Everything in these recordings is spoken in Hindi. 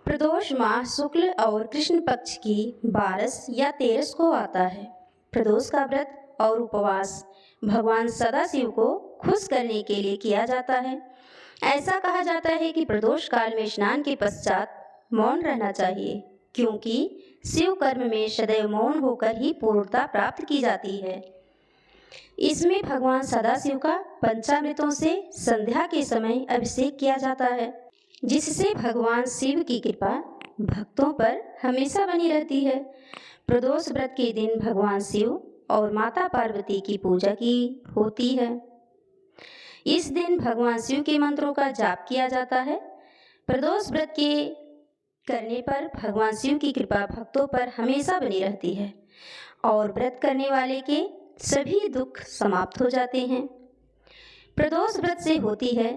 प्रदोष माह शुक्ल और कृष्ण पक्ष की 12 या 13 को आता है। प्रदोष का व्रत और उपवास भगवान सदाशिव को खुश करने के लिए किया जाता है। ऐसा कहा जाता है कि प्रदोष काल में स्नान के पश्चात मौन रहना चाहिए, क्योंकि शिव कर्म में सदैव मौन होकर ही पूर्णता प्राप्त की जाती है। इसमें भगवान सदाशिव का पंचामृतों से संध्या के समय अभिषेक किया जाता है, जिससे भगवान शिव की कृपा भक्तों पर हमेशा बनी रहती है। प्रदोष व्रत के दिन भगवान शिव और माता पार्वती की पूजा की होती है। इस दिन भगवान शिव के मंत्रों का जाप किया जाता है। प्रदोष व्रत के करने पर भगवान शिव की कृपा भक्तों पर हमेशा बनी रहती है और व्रत करने वाले के सभी दुख समाप्त हो जाते हैं। प्रदोष व्रत से होती है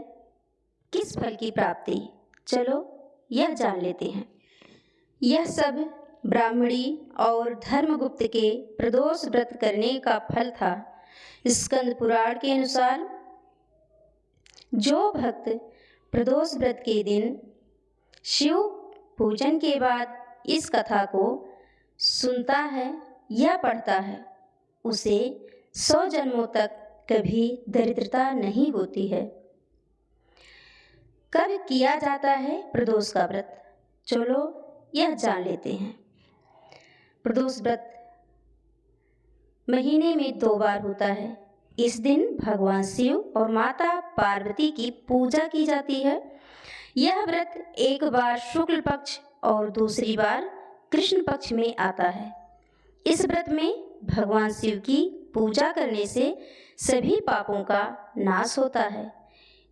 किस फल की प्राप्ति, चलो यह जान लेते हैं। यह सब ब्राह्मणी और धर्मगुप्त के प्रदोष व्रत करने का फल था। स्कंद पुराण के अनुसार जो भक्त प्रदोष व्रत के दिन शिव पूजन के बाद इस कथा को सुनता है या पढ़ता है, उसे 100 जन्मों तक कभी दरिद्रता नहीं होती है। कब किया जाता है प्रदोष का व्रत, चलो यह जान लेते हैं। प्रदोष व्रत महीने में 2 बार होता है। इस दिन भगवान शिव और माता पार्वती की पूजा की जाती है। यह व्रत एक बार शुक्ल पक्ष और दूसरी बार कृष्ण पक्ष में आता है। इस व्रत में भगवान शिव की पूजा करने से सभी पापों का नाश होता है।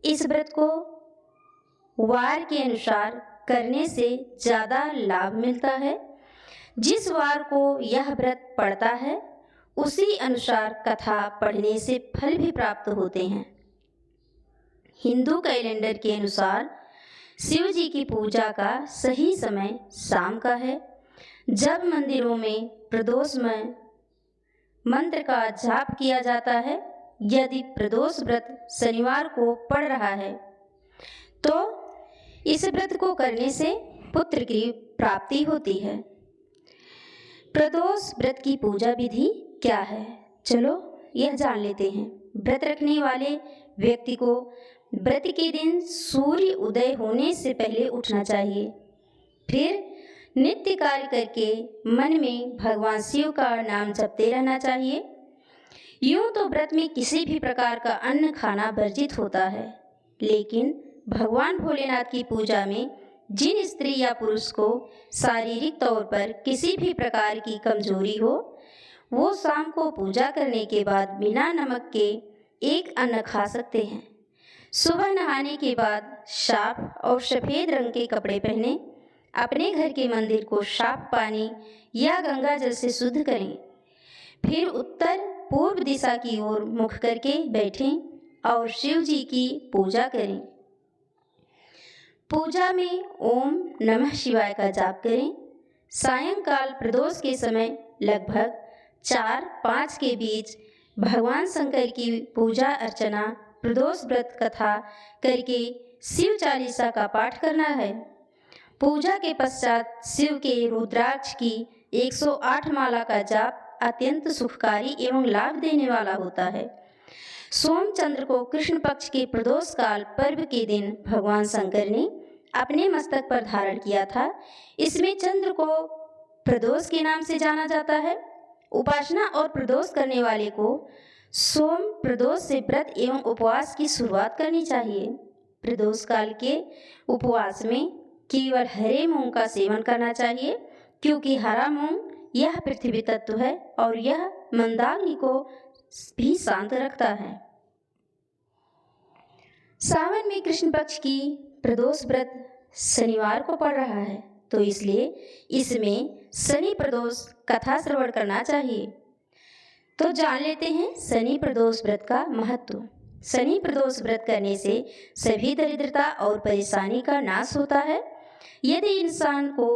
इस व्रत को वार के अनुसार करने से ज़्यादा लाभ मिलता है। जिस वार को यह व्रत पड़ता है उसी अनुसार कथा पढ़ने से फल भी प्राप्त होते हैं। हिंदू कैलेंडर के अनुसार शिव जी की पूजा का सही समय शाम का है, जब मंदिरों में प्रदोष में मंत्र का जाप किया जाता है। यदि प्रदोष व्रत शनिवार को पड़ रहा है तो इस व्रत को करने से पुत्र की प्राप्ति होती है। प्रदोष व्रत की पूजा विधि क्या है, चलो यह जान लेते हैं। व्रत रखने वाले व्यक्ति को व्रत के दिन सूर्य उदय होने से पहले उठना चाहिए। फिर नित्य कार्य करके मन में भगवान शिव का नाम जपते रहना चाहिए। यूं तो व्रत में किसी भी प्रकार का अन्न खाना वर्जित होता है, लेकिन भगवान भोलेनाथ की पूजा में जिन स्त्री या पुरुष को शारीरिक तौर पर किसी भी प्रकार की कमजोरी हो, वो शाम को पूजा करने के बाद बिना नमक के एक अन्न खा सकते हैं। सुबह नहाने के बाद साफ और सफ़ेद रंग के कपड़े पहने अपने घर के मंदिर को साफ पानी या गंगा जल से शुद्ध करें। फिर उत्तर पूर्व दिशा की ओर मुख करके बैठें और शिव जी की पूजा करें। पूजा में ओम नमः शिवाय का जाप करें। सायंकाल प्रदोष के समय लगभग 4-5 के बीच भगवान शंकर की पूजा अर्चना, प्रदोष व्रत कथा करके शिव चालीसा का पाठ करना है। पूजा के पश्चात शिव के रुद्राक्ष की 108 माला का जाप अत्यंत सुखकारी एवं लाभ देने वाला होता है। सोमचंद्र को कृष्ण पक्ष के प्रदोष काल पर्व के दिन भगवान शंकर ने अपने मस्तक पर धारण किया था। इसमें चंद्र को प्रदोष के नाम से जाना जाता है। उपासना और प्रदोष करने वाले को सोम प्रदोष से व्रत एवं उपवास की शुरुआत करनी चाहिए। प्रदोष काल के उपवास में केवल हरे मूंग का सेवन करना चाहिए, क्योंकि हरा मूंग यह पृथ्वी तत्व है और यह मंदाग्नि को भी शांत रखता है। सावन में कृष्ण पक्ष की प्रदोष व्रत शनिवार को पड़ रहा है, तो इसलिए इसमें शनि प्रदोष कथा श्रवण करना चाहिए। तो जान लेते हैं शनि प्रदोष व्रत का महत्व। शनि प्रदोष व्रत करने से सभी दरिद्रता और परेशानी का नाश होता है। यदि इंसान को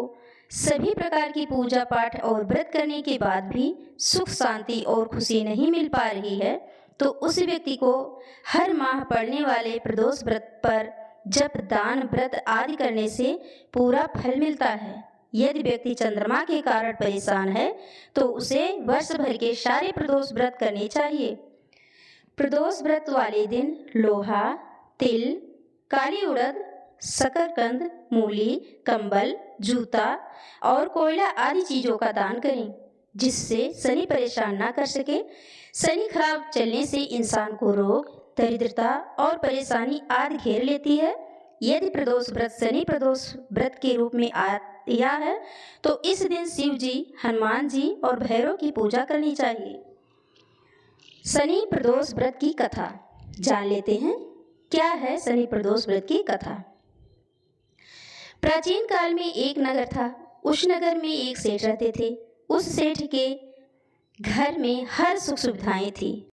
सभी प्रकार की पूजा पाठ और व्रत करने के बाद भी सुख शांति और खुशी नहीं मिल पा रही है, तो उस व्यक्ति को हर माह पड़ने वाले प्रदोष व्रत पर जब दान व्रत आदि करने से पूरा फल मिलता है। यदि व्यक्ति चंद्रमा के कारण परेशान है तो उसे वर्ष भर के सारे प्रदोष व्रत करने चाहिए। प्रदोष व्रत वाले दिन लोहा, तिल, काली उड़द, शकरकंद, मूली, कंबल, जूता और कोयला आदि चीजों का दान करें, जिससे शनि परेशान ना कर सके। शनि खराब चलने से इंसान को रोग, दरिद्रता और परेशानी आदि घेर लेती है। यदि प्रदोष व्रत शनि प्रदोष व्रत के रूप में आया है तो इस दिन शिव जी, हनुमान जी और भैरव की पूजा करनी चाहिए। शनि प्रदोष व्रत की कथा जान लेते हैं। क्या है शनि प्रदोष व्रत की कथा? प्राचीन काल में एक नगर था। उस नगर में एक सेठ रहते थे। उस सेठ के घर में हर सुख सुविधाएं थी,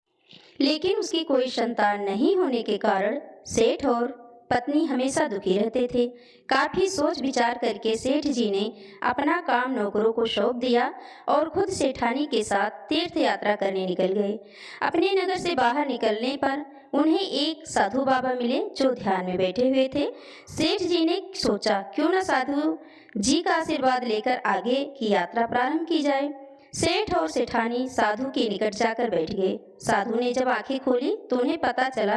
लेकिन उसकी कोई संतान नहीं होने के कारण सेठ और पत्नी हमेशा दुखी रहते थे। काफी सोच विचार करके सेठ जी ने अपना काम नौकरों को सौंप दिया और खुद सेठानी के साथ तीर्थ यात्रा करने निकल गए। अपने नगर से बाहर निकलने पर उन्हें एक साधु बाबा मिले जो ध्यान में बैठे हुए थे। सेठ जी ने सोचा क्यों न साधु जी का आशीर्वाद लेकर आगे की यात्रा प्रारंभ की जाए। सेठ और सेठानी साधु के निकट जाकर बैठ गए। साधु ने जब आंखें खोली तो उन्हें पता चला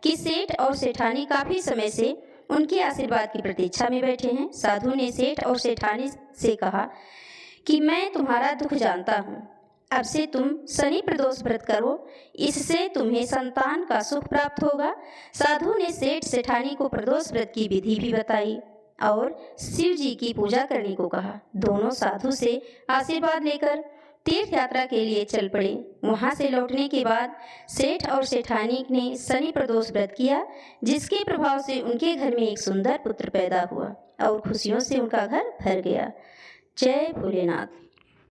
कि सेठ और सेठानी काफी समय से उनके आशीर्वाद की प्रतीक्षा में बैठे हैं। साधु ने सेठ और सेठानी से कहा कि मैं तुम्हारा दुख जानता हूँ, अब से तुम शनि प्रदोष व्रत करो, इससे तुम्हें संतान का सुख प्राप्त होगा। साधु ने सेठ सेठानी को प्रदोष व्रत की विधि भी बताई और शिव जी की पूजा करने को कहा। दोनों साधु से आशीर्वाद लेकर तीर्थ यात्रा के लिए चल पड़े। वहां से लौटने के बाद सेठ और सेठानी ने शनि प्रदोष व्रत किया, जिसके प्रभाव से उनके घर में एक सुंदर पुत्र पैदा हुआ और खुशियों से उनका घर भर गया। जय भोलेनाथ।